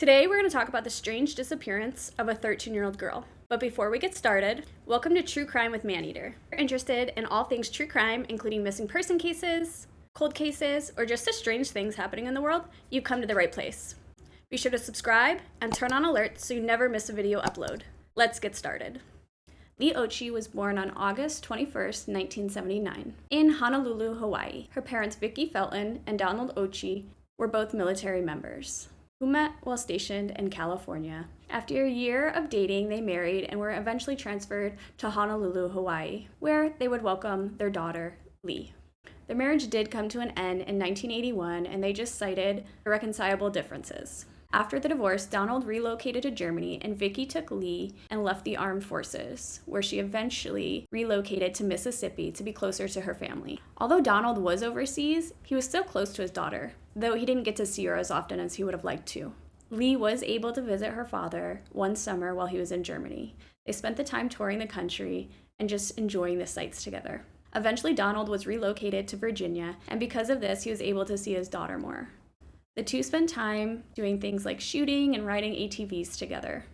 Today, we're going to talk about the strange disappearance of a 13-year-old girl. But before we get started, welcome to True Crime with Maneater. If you're interested in all things true crime, including missing person cases, cold cases, or just the strange things happening in the world, you've come to the right place. Be sure to subscribe and turn on alerts so you never miss a video upload. Let's get started. Lee Ochi was born on August 21st, 1979, in Honolulu, Hawaii. Her parents, Vicki Felton and Donald Ochi, were both military members who met while stationed in California. After a year of dating, they married and were eventually transferred to Honolulu, Hawaii, where they would welcome their daughter, Lee. Their marriage did come to an end in 1981, and they just cited irreconcilable differences. After the divorce, Donald relocated to Germany, and Vicki took Lee and left the armed forces, where she eventually relocated to Mississippi to be closer to her family. Although Donald was overseas, he was still close to his daughter, though he didn't get to see her as often as he would have liked to. Lee was able to visit her father one summer while he was in Germany. They spent the time touring the country and just enjoying the sights together. Eventually, Donald was relocated to Virginia, and because of this, he was able to see his daughter more. The two spent time doing things like shooting and riding ATVs together.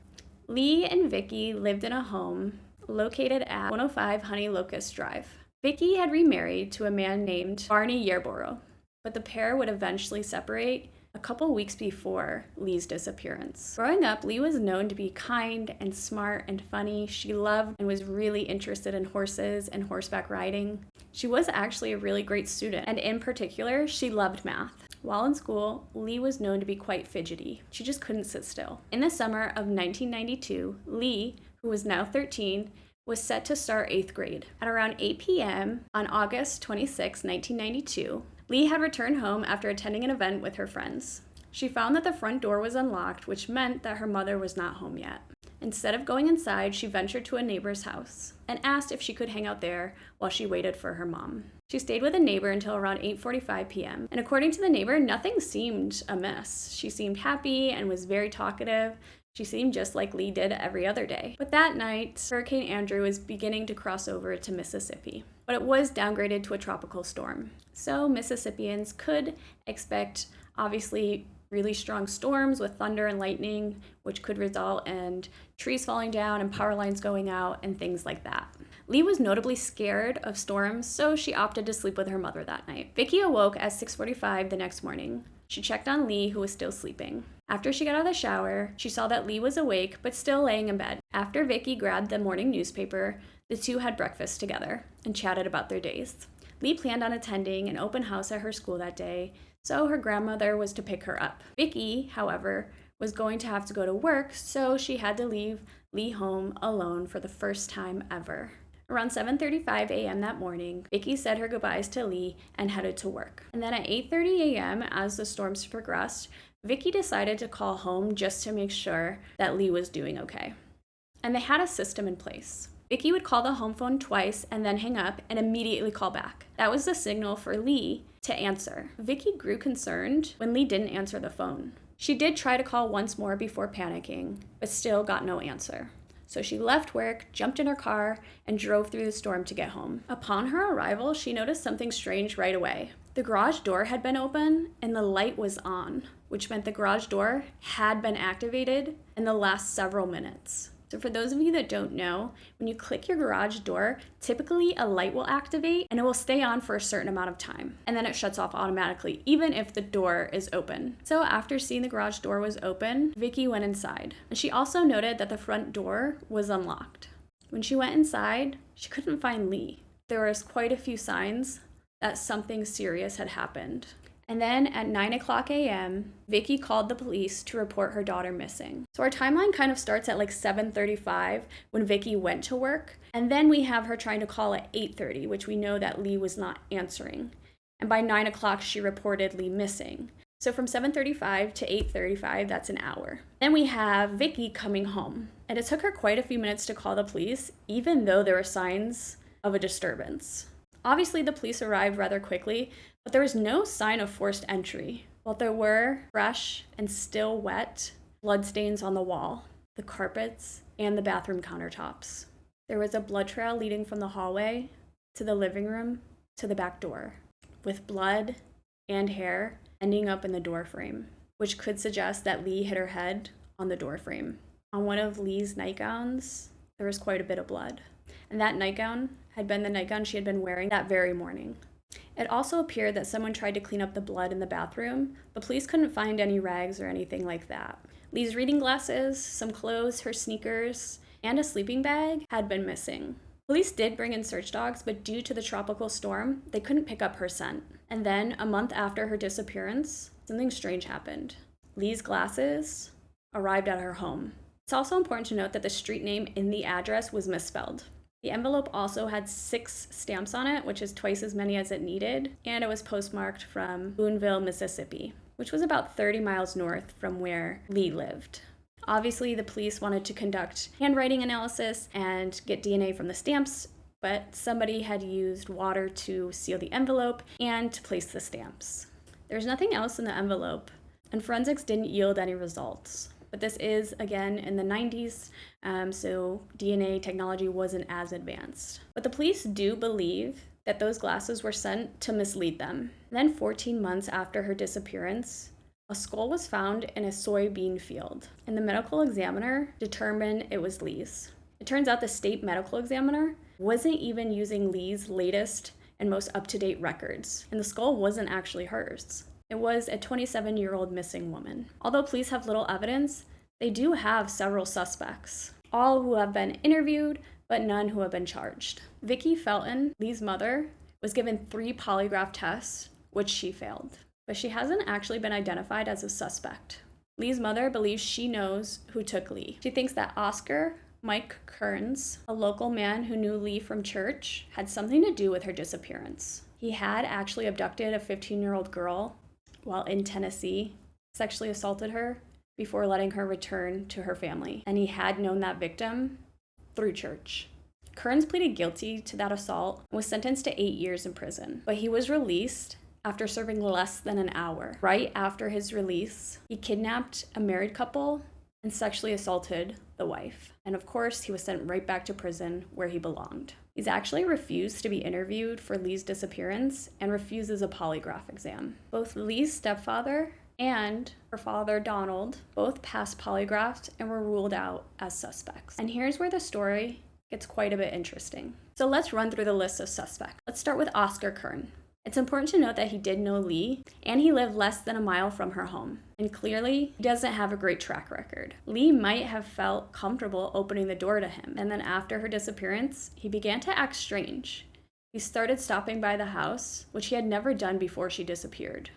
Lee and Vicki lived in a home located at 105 Honey Locust Drive. Vicki had remarried to a man named Barney Yarborough, but the pair would eventually separate a couple weeks before Lee's disappearance. Growing up, Lee was known to be kind and smart and funny. She loved and was really interested in horses and horseback riding. She was actually a really great student, and in particular, she loved math. While in school, Lee was known to be quite fidgety. She just couldn't sit still. In the summer of 1992, Lee, who was now 13, was set to start 8th grade. At around 8 p.m. on August 26, 1992, Lee had returned home after attending an event with her friends. She found that the front door was unlocked, which meant that her mother was not home yet. Instead of going inside, she ventured to a neighbor's house and asked if she could hang out there while she waited for her mom. She stayed with a neighbor until around 8:45 p.m., and according to the neighbor, nothing seemed amiss. She seemed happy and was very talkative. She seemed just like Lee did every other day. But that night, Hurricane Andrew was beginning to cross over to Mississippi, but it was downgraded to a tropical storm. So Mississippians could expect, obviously, really strong storms with thunder and lightning, which could result in trees falling down and power lines going out and things like that. Lee was notably scared of storms, so she opted to sleep with her mother that night. Vicki awoke at 6:45 the next morning. She checked on Lee, who was still sleeping. After she got out of the shower, she saw that Lee was awake but still laying in bed. After Vicki grabbed the morning newspaper, the two had breakfast together and chatted about their days. Lee planned on attending an open house at her school that day, so her grandmother was to pick her up. Vicki, however, was going to have to go to work, so she had to leave Lee home alone for the first time ever. Around 7:35 a.m. that morning, Vicki said her goodbyes to Lee and headed to work. And then at 8:30 a.m., as the storms progressed, Vicki decided to call home just to make sure that Lee was doing okay. And they had a system in place. Vicki would call the home phone twice and then hang up and immediately call back. That was the signal for Lee to answer. Vicki grew concerned when Lee didn't answer the phone. She did try to call once more before panicking, but still got no answer. So she left work, jumped in her car, and drove through the storm to get home. Upon her arrival, she noticed something strange right away. The garage door had been open and the light was on, which meant the garage door had been activated in the last several minutes. So for those of you that don't know, when you click your garage door, typically a light will activate and it will stay on for a certain amount of time. And then it shuts off automatically, even if the door is open. So after seeing the garage door was open, Vicki went inside. And she also noted that the front door was unlocked. When she went inside, she couldn't find Lee. There was quite a few signs that something serious had happened. And then at 9 o'clock a.m., Vicki called the police to report her daughter missing. So our timeline kind of starts at like 7:35 when Vicki went to work. And then we have her trying to call at 8:30, which we know that Lee was not answering. And by 9 o'clock, she reported Lee missing. So from 7:35 to 8:35, that's an hour. Then we have Vicki coming home. And it took her quite a few minutes to call the police, even though there were signs of a disturbance. Obviously, the police arrived rather quickly, but there was no sign of forced entry. While there were fresh and still wet bloodstains on the wall, the carpets, and the bathroom countertops. There was a blood trail leading from the hallway to the living room to the back door, with blood and hair ending up in the door frame. which could suggest that Leigh hit her head on the door frame. On one of Leigh's nightgowns, there was quite a bit of blood, and that nightgown had been the nightgown she had been wearing that very morning. It also appeared that someone tried to clean up the blood in the bathroom, but police couldn't find any rags or anything like that. Leigh's reading glasses, some clothes, her sneakers, and a sleeping bag had been missing. Police did bring in search dogs, but due to the tropical storm, they couldn't pick up her scent. And then, a month after her disappearance, something strange happened. Leigh's glasses arrived at her home. It's also important to note that the street name in the address was misspelled. The envelope also had 6 stamps on it, which is twice as many as it needed, and it was postmarked from Boonville, Mississippi, which was about 30 miles north from where Leigh lived. Obviously, the police wanted to conduct handwriting analysis and get DNA from the stamps, but somebody had used water to seal the envelope and to place the stamps. There was nothing else in the envelope, and forensics didn't yield any results. But this is, again, in the 90s, so DNA technology wasn't as advanced. But the police do believe that those glasses were sent to mislead them. And then 14 months after her disappearance, a skull was found in a soybean field, and the medical examiner determined it was Leigh's. It turns out the state medical examiner wasn't even using Leigh's latest and most up-to-date records, and the skull wasn't actually hers. It was a 27-year-old missing woman. Although police have little evidence, they do have several suspects, all who have been interviewed, but none who have been charged. Vicki Felton, Leigh's mother, was given 3 polygraph tests, which she failed. But she hasn't actually been identified as a suspect. Leigh's mother believes she knows who took Leigh. She thinks that Oscar Mike Kearns, a local man who knew Leigh from church, had something to do with her disappearance. He had actually abducted a 15-year-old girl while in Tennessee, sexually assaulted her before letting her return to her family. And he had known that victim through church. Kearns pleaded guilty to that assault and was sentenced to 8 years in prison. But he was released after serving less than an hour. Right after his release, he kidnapped a married couple and sexually assaulted the wife. And of course, he was sent right back to prison where he belonged. He's actually refused to be interviewed for Leigh's disappearance and refuses a polygraph exam. Both Leigh's stepfather and her father, Donald, both passed polygraphs and were ruled out as suspects. And here's where the story gets quite a bit interesting. So let's run through the list of suspects. Let's start with Oscar Kern. It's important to note that he did know Leigh, and he lived less than a mile from her home. And clearly, he doesn't have a great track record. Leigh might have felt comfortable opening the door to him, and then after her disappearance, he began to act strange. He started stopping by the house, which he had never done before she disappeared.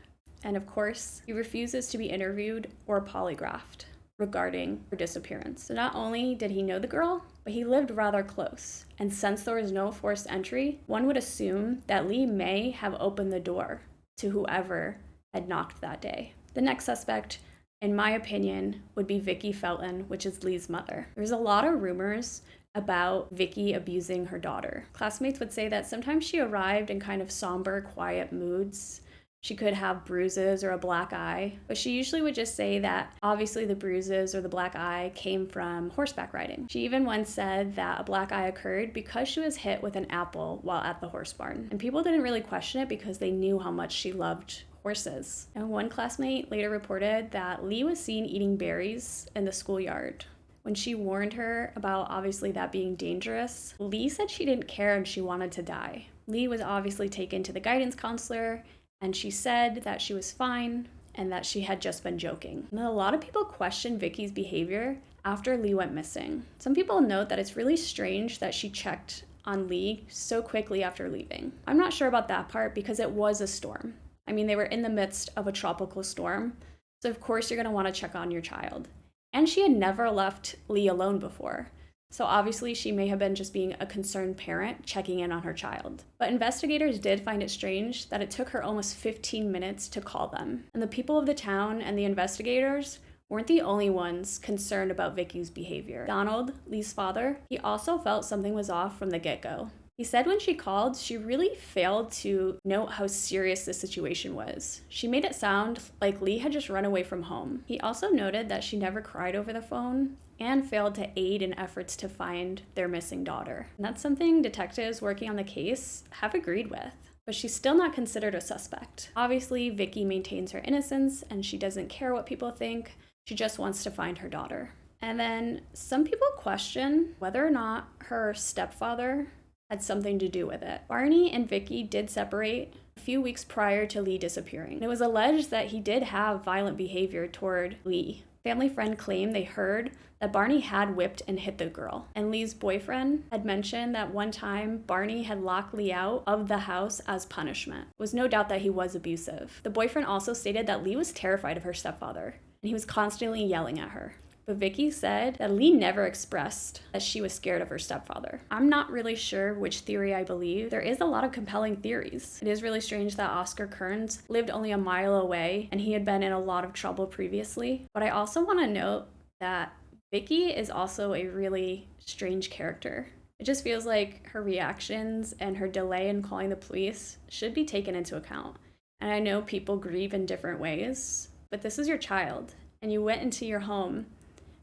And of course, he refuses to be interviewed or polygraphed regarding her disappearance. So not only did he know the girl, but he lived rather close. And since there was no forced entry, one would assume that Leigh may have opened the door to whoever had knocked that day. The next suspect, in my opinion, would be Vicki Felton, which is Leigh's mother. There's a lot of rumors about Vicki abusing her daughter. Classmates would say that sometimes she arrived in kind of somber, quiet moods. She could have bruises or a black eye, but she usually would just say that obviously the bruises or the black eye came from horseback riding. She even once said that a black eye occurred because she was hit with an apple while at the horse barn. And people didn't really question it because they knew how much she loved horses. And one classmate later reported that Leigh was seen eating berries in the schoolyard. When she warned her about obviously that being dangerous, Leigh said she didn't care and she wanted to die. Leigh was obviously taken to the guidance counselor, and she said that she was fine and that she had just been joking. And a lot of people question Vicki's behavior after Leigh went missing. Some people note that it's really strange that she checked on Leigh so quickly after leaving. I'm not sure about that part because it was a storm. I mean, they were in the midst of a tropical storm, so of course you're going to want to check on your child. And she had never left Leigh alone before. So obviously she may have been just being a concerned parent checking in on her child. But investigators did find it strange that it took her almost 15 minutes to call them. And the people of the town and the investigators weren't the only ones concerned about Vicki's behavior. Donald, Leigh's father, he also felt something was off from the get-go. He said when she called, she really failed to note how serious the situation was. She made it sound like Leigh had just run away from home. He also noted that she never cried over the phone and failed to aid in efforts to find their missing daughter. And that's something detectives working on the case have agreed with. but she's still not considered a suspect. Obviously, Vicky maintains her innocence and she doesn't care what people think. She just wants to find her daughter. And then some people question whether or not her stepfather had something to do with it. Barney and Vicky did separate a few weeks prior to Lee disappearing. It was alleged that he did have violent behavior toward Lee. Family friend claimed they heard that Barney had whipped and hit the girl. And Lee's boyfriend had mentioned that one time Barney had locked Lee out of the house as punishment. It was no doubt that he was abusive. The boyfriend also stated that Lee was terrified of her stepfather and he was constantly yelling at her. But Vicky said that Lee never expressed that she was scared of her stepfather. I'm not really sure which theory I believe. There is a lot of compelling theories. It is really strange that Oscar Kearns lived only a mile away and he had been in a lot of trouble previously. But I also want to note that Vicky is also a really strange character. It just feels like her reactions and her delay in calling the police should be taken into account. And I know people grieve in different ways, but this is your child and you went into your home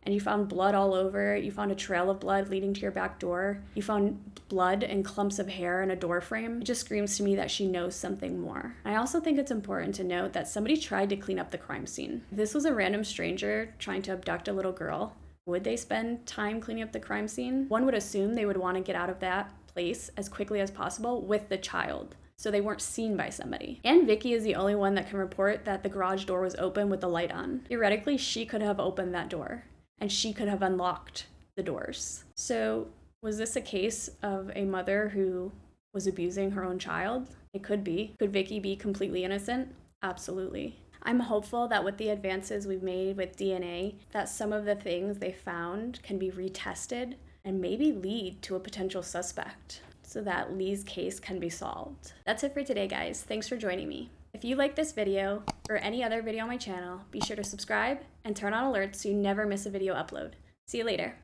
and you found blood all over, you found a trail of blood leading to your back door, you found blood and clumps of hair in a door frame. It just screams to me that she knows something more. I also think it's important to note that somebody tried to clean up the crime scene. If this was a random stranger trying to abduct a little girl, would they spend time cleaning up the crime scene? One would assume they would want to get out of that place as quickly as possible with the child, so they weren't seen by somebody. And Vicky is the only one that can report that the garage door was open with the light on. Theoretically, she could have opened that door, and she could have unlocked the doors. So was this a case of a mother who was abusing her own child? It could be. Could Vicky be completely innocent? Absolutely. I'm hopeful that with the advances we've made with DNA, that some of the things they found can be retested and maybe lead to a potential suspect so that Lee's case can be solved. That's it for today, guys. Thanks for joining me. If you like this video or any other video on my channel, be sure to subscribe and turn on alerts so you never miss a video upload. See you later.